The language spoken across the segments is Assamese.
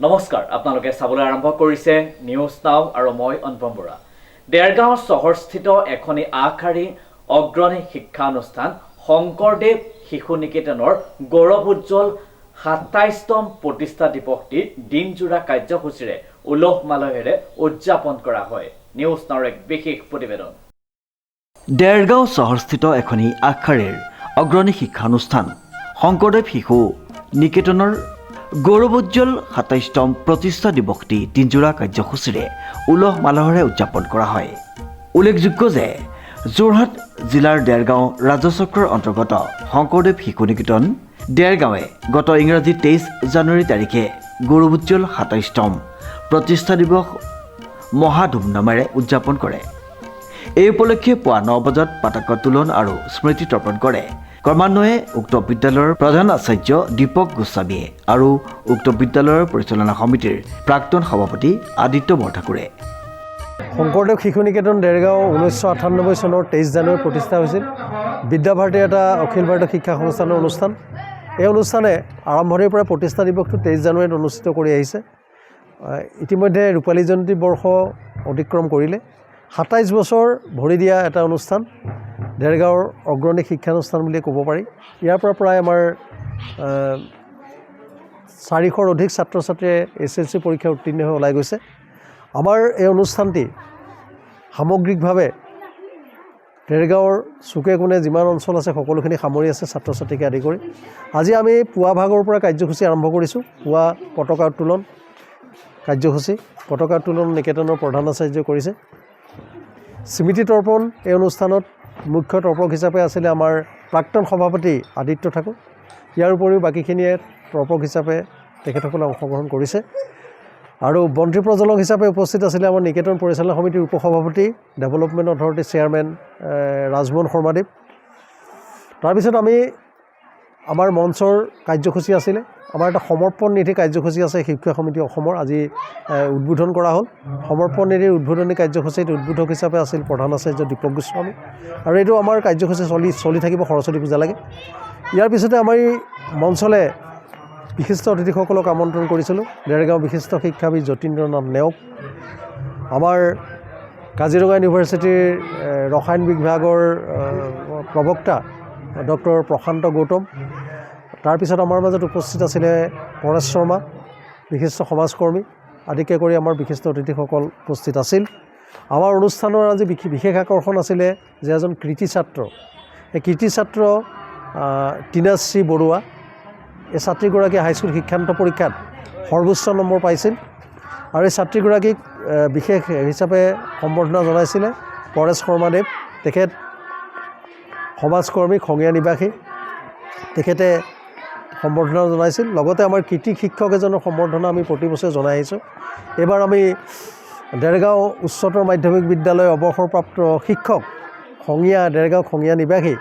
নমস্কাৰ, আপোনালোকে চাবলৈ আৰম্ভ কৰিছে নিউজ নাও আৰু মই অনুপম বৰা। দেৰগাঁও চহৰস্থিত এখনি আগশাৰী অগ্ৰণী শিক্ষানুষ্ঠান শংকৰদেৱ শিশু নিকেতনৰ গৌৰৱোজ্জ্বল ২৭তম প্ৰতিষ্ঠা দিৱসটি দিনজোৰা কাৰ্যসূচীৰে উলহ মালহেৰে উদযাপন কৰা হয়। নিউজ নাওৰ এক বিশেষ প্ৰতিবেদন। দেৰগাঁও চহৰস্থিত এখনি আগশাৰীৰ অগ্ৰণী শিক্ষানুষ্ঠান শংকৰদেৱ শিশু নিকেতনৰ গৌৰৱোজ্জ্বল ২৭তম প্ৰতিষ্ঠা দিৱসটি দিনজোৰা কাৰ্যসূচীৰে উলহ মালহেৰে উদযাপন কৰা হয়। উল্লেখযোগ্য যে যোৰহাট জিলাৰ দেৰগাঁও ৰাজচক্ৰৰ অন্তৰ্গত শংকৰদেৱ শিশু নিকেতন দেৰগাঁৱে গত ইংৰাজী ২৩ জানুৱাৰী তাৰিখে গৌৰৱোজ্জ্বল ২৭তম প্ৰতিষ্ঠা দিৱস মহা ধুমধামেৰে উদযাপন কৰে। এই উপলক্ষে পুৱা ৯ বজাত পতাকা উত্তোলন আৰু স্মৃতি তৰ্পণ কৰে। ক্ৰমান্বয়ে উক্ত বিদ্যালয়ৰ প্ৰধান আচাৰ্য দীপক গোস্বামীয়ে আৰু উক্ত বিদ্যালয়ৰ পৰিচালনা সমিতিৰ প্ৰাক্তন সভাপতি আদিত্য বৰঠাকুৰে। শংকৰদেৱ শিশু নিকেতন দেৰগাঁও ১৯৯৮ চনৰ ২৩ জানুৱাৰী প্ৰতিষ্ঠা হৈছিল। বিদ্যাভাৰতী এটা অখিল ভাৰতীয় শিক্ষা সংস্থানৰ অনুষ্ঠান। এই অনুষ্ঠানে আৰম্ভণিৰ পৰা প্ৰতিষ্ঠা দিৱসটো ২৩ জানুৱাৰীত অনুষ্ঠিত কৰি আহিছে। ইতিমধ্যে ৰূপালী জয়ন্তী বৰ্ষ অতিক্ৰম কৰিলে। ২৭ বছৰ ভৰি দিয়া এটা অনুষ্ঠান, দেৰগাঁৱৰ অগ্ৰণী শিক্ষানুষ্ঠান বুলিয়ে ক'ব পাৰি। ইয়াৰ পৰা প্ৰায় আমাৰ ৪০০ৰ অধিক ছাত্ৰ ছাত্ৰীয়ে SSLC পৰীক্ষা উত্তীৰ্ণ হৈ ওলাই গৈছে। আমাৰ এই অনুষ্ঠানটি সামগ্ৰিকভাৱে দেৰগাঁৱৰ চুকে কোণে যিমান অঞ্চল আছে সকলোখিনি সামৰি আছে, ছাত্ৰ ছাত্ৰীকে আদি কৰি। আজি আমি পুৱা ভাগৰ পৰা কাৰ্যসূচী আৰম্ভ কৰিছোঁ। পুৱা পতাকা উত্তোলন কাৰ্যসূচী, পতাকা উত্তোলন নিকেতনৰ প্ৰধান আচাৰ্যই কৰিছে। স্মৃতি তৰ্পণ এই অনুষ্ঠানত মুখ্য তৰ্পক হিচাপে আছিলে আমাৰ প্ৰাক্তন সভাপতি আদিত্য ঠাকুৰ। ইয়াৰ উপৰিও বাকীখিনিয়ে তৰ্পক হিচাপে তেখেতসকলে অংশগ্ৰহণ কৰিছে। আৰু বন্তি প্ৰজ্বলক হিচাপে উপস্থিত আছিলে আমাৰ নিকেতন পৰিচালনা সমিতিৰ উপসভাপতি, ডেভেলপমেণ্ট অথৰিটিৰ চেয়াৰমেন ৰাজমোহন শৰ্মাদেৱ। তাৰপিছত আমাৰ মঞ্চৰ কাৰ্যসূচী আছিলে। আমাৰ এটা সমৰ্পণ নিধি কাৰ্যসূচী আছে শিক্ষা সমিতি অসমৰ, আজি উদ্বোধন কৰা হ'ল। সমৰ্পণ নিধিৰ উদ্বোধনী কাৰ্যসূচীত উদ্বোধক হিচাপে আছিল প্ৰধান আচাৰ্য দীপক গোস্বামী। আৰু এইটো আমাৰ কাৰ্যসূচী চলি থাকিব সৰস্বতী পূজালৈকে। ইয়াৰ পিছতে আমাৰ এই মঞ্চলে বিশিষ্ট অতিথিসকলক আমন্ত্ৰণ কৰিছিলোঁ। দেৰগাঁও বিশিষ্ট শিক্ষাবিদ যতীন্দ্ৰনাথ নেওগ, আমাৰ কাজিৰঙা ইউনিভাৰ্চিটিৰ ৰসায়ন বিভাগৰ প্ৰবক্তা ডক্টৰ প্ৰশান্ত গৌতম। তাৰপিছত আমাৰ মাজত উপস্থিত আছিলে পৰেশ শৰ্মা, বিশিষ্ট সমাজকৰ্মী আদিকে কৰি আমাৰ বিশিষ্ট অতিথিসকল উপস্থিত আছিল। আমাৰ অনুষ্ঠানৰ আজি বিশেষ আকৰ্ষণ আছিলে যে এজন কৃতি ছাত্ৰ, এই কৃতি ছাত্ৰ টিনাশ্ৰী বৰুৱা। এই ছাত্ৰীগৰাকী হাইস্কুল শিক্ষান্ত পৰীক্ষাত সৰ্বোচ্চ নম্বৰ পাইছিল। আৰু এই ছাত্ৰীগৰাকীক বিশেষ হিচাপে সম্বৰ্ধনা জনাইছিলে পৰেশ শৰ্মাদেৱ। তেখেত সমাজকৰ্মী, খঙীয়া নিবাসী, তেখেতে সম্বৰ্ধনা জনাইছিল। লগতে আমাৰ কৃতি শিক্ষক এজনৰ সম্বৰ্ধনা আমি প্ৰতি বছৰে জনাই আহিছোঁ। এইবাৰ আমি দেৰগাঁও উচ্চতৰ মাধ্যমিক বিদ্যালয় অৱসৰপ্ৰাপ্ত শিক্ষক দেৰগাঁও খঙীয়া নিবাসী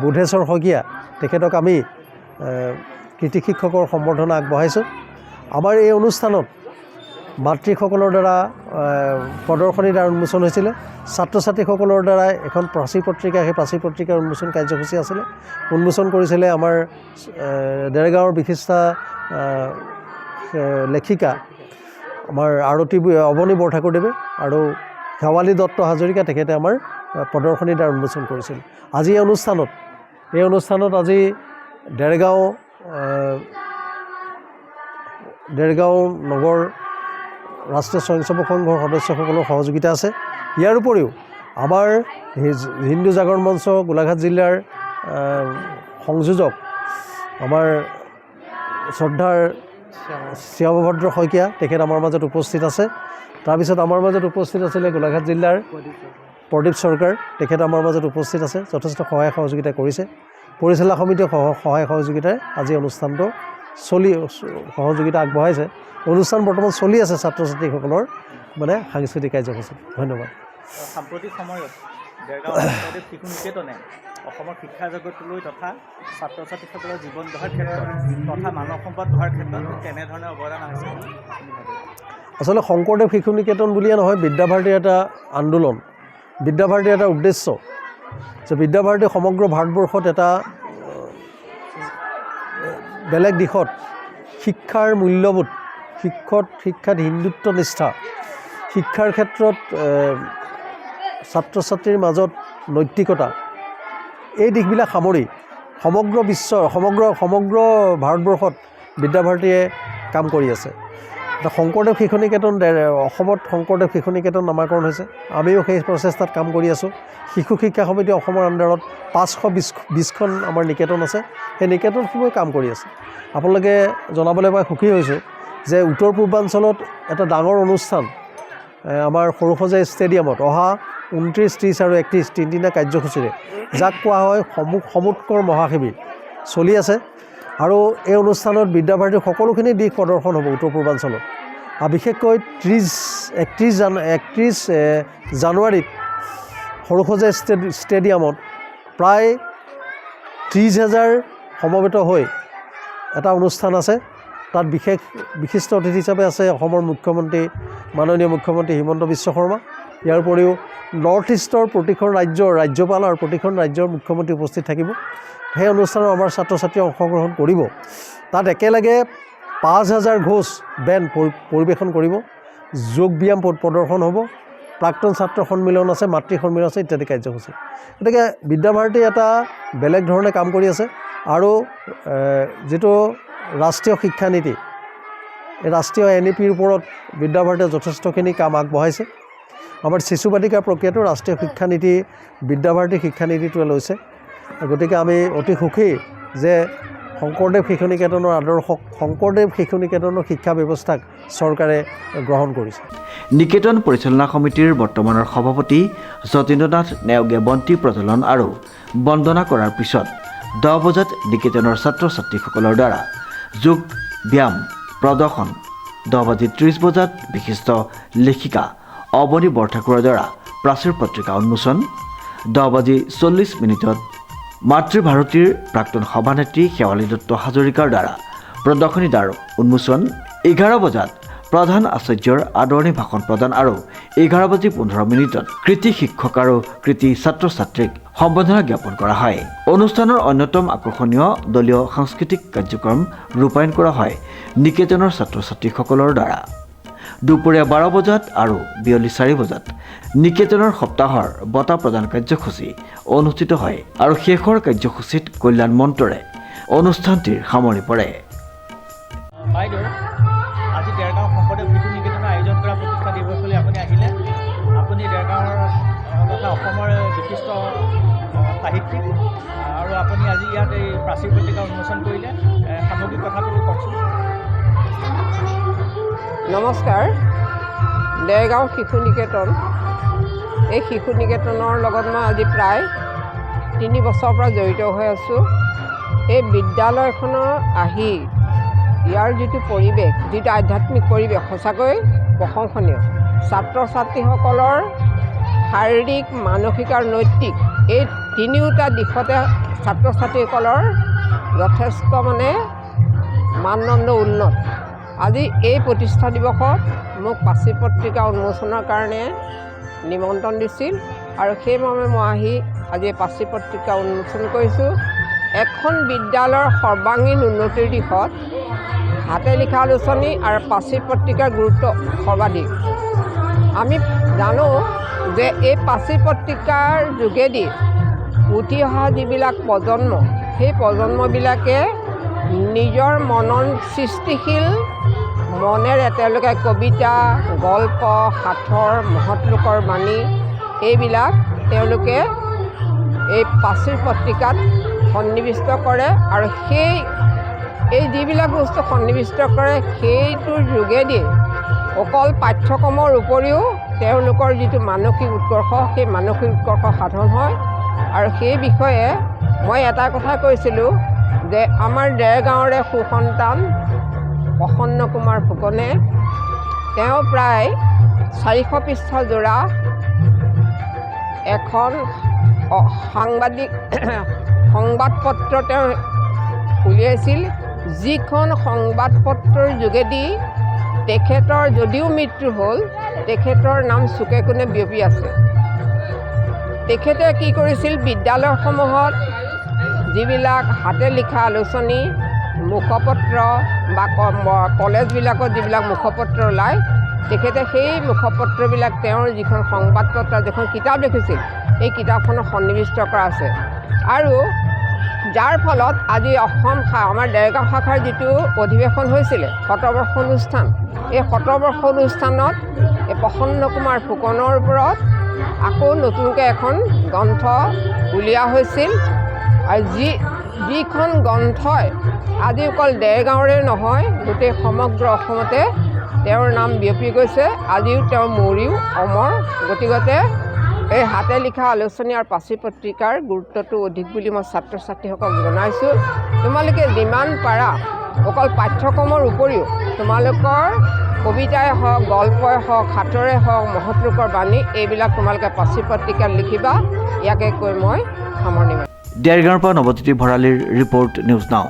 বুধেশ্বৰ শইকীয়া, তেখেতক আমি কৃতি শিক্ষকৰ সম্বৰ্ধনা আগবঢ়াইছোঁ। আমাৰ এই অনুষ্ঠানত মাতৃসকলৰ দ্বাৰা প্ৰদৰ্শনীৰ দ্বাৰা উন্মোচন হৈছিলে। ছাত্ৰ ছাত্ৰীসকলৰ দ্বাৰা এখন প্ৰাচী পত্ৰিকা, সেই প্ৰাচী পত্ৰিকাৰ উন্মোচন কাৰ্যসূচী আছিলে। উন্মোচন কৰিছিলে আমাৰ দেৰগাঁৱৰ বিশিষ্টা লেখিকা আমাৰ আৰতী অৱনী বৰঠাকুৰদেৱে আৰু শেৱালী দত্ত হাজৰিকা, তেখেতে আমাৰ প্ৰদৰ্শনীৰ দ্বাৰা উন্মোচন কৰিছিল। আজি এই অনুষ্ঠানত আজি দেৰগাঁও নগৰ ৰাষ্ট্ৰীয় স্বয়ংসেৱক সংঘৰ সদস্যসকলৰ সহযোগিতা আছে। ইয়াৰ উপৰিও আমাৰ হিন্দু জাগৰণ মঞ্চ গোলাঘাট জিলাৰ সংযোজক আমাৰ শ্ৰদ্ধাৰ শ্যামভদ্ৰ শইকীয়া, তেখেত আমাৰ মাজত উপস্থিত আছে। তাৰপিছত আমাৰ মাজত উপস্থিত আছিলে গোলাঘাট জিলাৰ প্ৰদীপ চৰকাৰ, তেখেত আমাৰ মাজত উপস্থিত আছে, যথেষ্ট সহায় সহযোগিতা কৰিছে। পৰিচালনা সমিতিয়ে সহায় সহযোগিতাৰে আজি অনুষ্ঠানটো সহযোগিতা আগবঢ়াইছে। অনুষ্ঠান বৰ্তমান চলি আছে ছাত্ৰ ছাত্ৰীসকলৰ সাংস্কৃতিক কাৰ্যসূচী। ধন্যবাদ। সাম্প্ৰতিক সময়ত দেৰগাঁও শংকৰদেৱ শিশু নিকেতনে অসমৰ শিক্ষা জগতলৈ তথা ছাত্ৰ ছাত্ৰীসকলৰ জীৱন গঢ়াৰ ক্ষেত্ৰত তথা মানৱ সম্পদ গঢ়াৰ ক্ষেত্ৰত কেনেধৰণে অৱদান আছে? আচলতে শংকৰদেৱ শিশু নিকেতন বুলিয়ে নহয়, বিদ্যাভাৰতীৰ এটা আন্দোলন, বিদ্যাভাৰতীৰ এটা উদ্দেশ্য যে বিদ্যাভাৰতী সমগ্ৰ ভাৰতবৰ্ষত এটা বেলেগ দিশত শিক্ষাৰ মূল্যবোধ, শিক্ষাত হিন্দুত্ব নিষ্ঠা, শিক্ষাৰ ক্ষেত্ৰত ছাত্ৰ ছাত্ৰীৰ মাজত নৈতিকতা, এই দিশবিলাক সামৰি সমগ্ৰ বিশ্বৰ সমগ্ৰ ভাৰতবৰ্ষত বিদ্যাভাৰতীয়ে কাম কৰি আছে। শংকৰদেৱ শিশু নিকেতন অসমত শংকৰদেৱ শিশু নিকেতন নামাকৰণ হৈছে। আমিও সেই প্ৰচেষ্টাত কাম কৰি আছোঁ। শিশু শিক্ষা সমিতি অসমৰ আণ্ডাৰত 520খন আমাৰ নিকেতন আছে। সেই নিকেতনসমূহে কাম কৰি আছে। আপোনালোকে জনাবলৈ মই সুখী হৈছোঁ যে উত্তৰ পূৰ্বাঞ্চলত এটা ডাঙৰ অনুষ্ঠান আমাৰ সৰুসজাই ষ্টেডিয়ামত অহা 29, 30 আৰু 31 তিনিদিনীয়া কাৰ্যসূচীৰে, যাক কোৱা হয় সমুৎকৰ মহাশিবিৰ, চলি আছে। আৰু এই অনুষ্ঠানত বিদ্যাভাৰতীৰ সকলোখিনি দিশ প্ৰদৰ্শন হ'ব উত্তৰ পূৰ্বাঞ্চলত। আৰু বিশেষকৈ 31 জানুৱাৰীত সৰুসজাই ষ্টেডিয়ামত প্ৰায় 30,000 সমবেত হৈ এটা অনুষ্ঠান আছে। তাত বিশিষ্ট অতিথি হিচাপে আছে অসমৰ মুখ্যমন্ত্ৰী মাননীয় মুখ্যমন্ত্ৰী হিমন্ত বিশ্ব শৰ্মা। ইয়াৰ উপৰিও নৰ্থ ইষ্টৰ প্ৰতিখন ৰাজ্যপাল আৰু প্ৰতিখন ৰাজ্যৰ মুখ্যমন্ত্ৰী উপস্থিত থাকিব। সেই অনুষ্ঠানত আমাৰ ছাত্ৰ ছাত্ৰীয়ে অংশগ্ৰহণ কৰিব। তাত একেলগে 5,000 ঘোষ বেণ্ড পৰিৱেশন কৰিব। যোগ ব্যায়াম প্ৰদৰ্শন হ'ব। প্ৰাক্তন ছাত্ৰ সন্মিলন আছে, মাতৃ সন্মিলন আছে ইত্যাদি কাৰ্যসূচী। গতিকে বিদ্যাভাৰতী এটা বেলেগ ধৰণে কাম কৰি আছে। আৰু যিটো ৰাষ্ট্ৰীয় শিক্ষানীতি, এই ৰাষ্ট্ৰীয় NEPৰ ওপৰত বিদ্যাভাৰতীয়ে যথেষ্টখিনি কাম আগবঢ়াইছে। আমাৰ শিশু বাটিকা প্ৰক্ৰিয়াটো ৰাষ্ট্ৰীয় শিক্ষানীতি বিদ্যাভাৰতী শিক্ষানীতিটোৱে লৈছে। গতিকে আমি অতি সুখী যে শংকৰদেৱ শিশু নিকেতনৰ আদৰ্শক, শংকৰদেৱ শিশু নিকেতনৰ শিক্ষা ব্যৱস্থাক চৰকাৰে গ্ৰহণ কৰিছে। নিকেতন পৰিচালনা সমিতিৰ বৰ্তমানৰ সভাপতি যতীন্দ্ৰনাথ নেওগে বন্তি প্ৰজ্বলন আৰু বন্দনা কৰাৰ পিছত 10 বজাত নিকেতনৰ ছাত্ৰ ছাত্ৰীসকলৰ দ্বাৰা যোগ ব্যায়াম প্ৰদৰ্শন, 10:30 বজাত বিশিষ্ট লেখিকা অৱনী বৰঠাকুৰৰ দ্বাৰা প্ৰাচীৰ পত্ৰিকা উন্মোচন, 10:40 মাতৃভাৰতীৰ প্ৰাক্তন সভানেত্ৰী শেৱালী দত্ত হাজৰিকাৰ দ্বাৰা প্ৰদৰ্শনী দ্বাৰ উন্মোচন, 11 বজাত প্ৰধান আচাৰ্যৰ আদৰণি ভাষণ প্ৰদান আৰু 11:15 কৃতি শিক্ষক আৰু কৃতি ছাত্ৰ ছাত্ৰীক সম্বৰ্ধনা জ্ঞাপন কৰা হয়। অনুষ্ঠানৰ অন্যতম আকৰ্ষণীয় দলীয় সাংস্কৃতিক কাৰ্যক্ৰম ৰূপায়ণ কৰা হয় নিকেতনৰ ছাত্ৰ ছাত্ৰীসকলৰ দ্বাৰা। দুপৰীয়া 12 বজাত আৰু বিয়লি 4 বজাত নিকেতনৰ সপ্তাহৰ বঁটা প্ৰদান কাৰ্যসূচী অনুষ্ঠিত হয় আৰু শেষৰ কাৰ্যসূচীত কল্যাণ মন্ত্ৰৰে অনুষ্ঠানটিৰ সামৰণি পৰে। বাইদেউ, আজি দেৰগাঁও শংকৰদেৱ শিশু নিকেতনৰ আয়োজন কৰা প্ৰতিষ্ঠা দিৱসলৈ আপুনি আহিলে। আপুনি দেৰগাঁৱৰ তথা অসমৰ বিশিষ্ট সাহিত্যিক, আৰু আপুনি আজি ইয়াত এই প্ৰাচীৰ পত্ৰিকা উন্মোচন কৰিলে। সামগ্ৰিক কথাটো কওকচোন। নমস্কাৰ। দেৰগাঁও শিশু নিকেতন, এই শিশু নিকেতনৰ লগত মই আজি প্ৰায় 3 বছৰৰ পৰা জড়িত হৈ আছোঁ। এই বিদ্যালয়খনৰ আহি ইয়াৰ যিটো পৰিৱেশ, যিটো আধ্যাত্মিক পৰিৱেশ, সঁচাকৈ প্ৰশংসনীয়। ছাত্ৰ ছাত্ৰীসকলৰ শাৰীৰিক, মানসিক আৰু নৈতিক এই তিনিওটা দিশতে ছাত্ৰ ছাত্ৰীসকলৰ যথেষ্ট মানদণ্ড উন্নত। আজি এই প্ৰতিষ্ঠা দিৱসত মোক প্ৰাচীৰ পত্ৰিকা উন্মোচনৰ কাৰণে নিমন্ত্ৰণ দিছিল আৰু সেইমৰ্মে মই আহি আজি প্ৰাচীৰ পত্ৰিকা উন্মোচন কৰিছোঁ। এখন বিদ্যালয়ৰ সৰ্বাংগীন উন্নতিৰ দিশত হাতে লিখা আলোচনী আৰু প্ৰাচীৰ পত্ৰিকাৰ গুৰুত্ব সৰ্বাধিক। আমি জানো যে এই প্ৰাচীৰ পত্ৰিকাৰ যোগেদি উঠি অহা যিবিলাক প্ৰজন্ম, সেই প্ৰজন্মবিলাকে নিজৰ মনন সৃষ্টিশীল মনেৰে তেওঁলোকে কবিতা, গল্প, সাঁথৰ, মহৎ লোকৰ বাণী এইবিলাক তেওঁলোকে এই প্ৰাচীৰ পত্ৰিকাত সন্নিৱিষ্ট কৰে আৰু এই যিবিলাক বস্তু সন্নিৱিষ্ট কৰে সেইটোৰ যোগেদি অকল পাঠ্যক্ৰমৰ উপৰিও তেওঁলোকৰ যিটো মানসিক উৎকৰ্ষ, সেই মানসিক উৎকৰ্ষ সাধন হয়। আৰু সেই বিষয়ে মই এটা কথা কৈছিলোঁ যে আমাৰ দেৰগাঁৱৰে সুসন্তান প্ৰসন্ন কুমাৰ ফুকনে, তেওঁ প্ৰায় 400 পৃষ্ঠা জোৰা এখন সংবাদপত্ৰ তেওঁ উলিয়াইছিল, যিখন সংবাদপত্ৰৰ যোগেদি তেখেতৰ যদিও মৃত্যু হ'ল, তেখেতৰ নাম চুকে কোণে বিয়পি আছে। তেখেতে কি কৰিছিল, বিদ্যালয়সমূহত যিবিলাক হাতে লিখা আলোচনী, মুখপত্ৰ, বা কলেজবিলাকত যিবিলাক মুখপত্ৰ ওলায় তেখেতে সেই মুখপত্ৰবিলাক তেওঁৰ যিখন সংবাদপত্ৰ যিখন কিতাপ লিখিছিল এই কিতাপখনত সন্নিৱিষ্ট কৰা আছে আৰু যাৰ ফলত আজি আমাৰ দেৰগাঁও শাখাৰ যিটো অধিৱেশন হৈছিলে শতবৰ্ষ অনুষ্ঠান এই শতবৰ্ষ অনুষ্ঠানত এই প্ৰসন্ন কুমাৰ ফুকনৰ ওপৰত আকৌ নতুনকৈ এখন গ্ৰন্থ উলিওৱা হৈছিল আৰু যিখন গ্ৰন্থই আজি অকল দেৰগাঁৱৰে নহয় গোটেই সমগ্ৰ অসমতে তেওঁৰ নাম বিয়পি গৈছে আজিও তেওঁ মৰিও অমৰ গতিকে এই হাতে লিখা আলোচনী আৰু পাচি পত্ৰিকাৰ গুৰুত্বটো অধিক বুলি মই ছাত্ৰ ছাত্ৰীসকলক জনাইছোঁ তোমালোকে যিমান পাৰা অকল পাঠ্যক্ৰমৰ উপৰিও তোমালোকৰ কবিতাই হওক গল্পই হওক সাঁতৰে হওক মহৎলোকৰ বাণী এইবিলাক তোমালোকে পাচি পত্ৰিকাত লিখিবা ইয়াকে কৈ মই সামৰণি মাৰিম। দেৰগাঁৱৰ পৰা নৱজ্যোতি ভৰালীৰ ৰিপৰ্ট নিউজ নাও।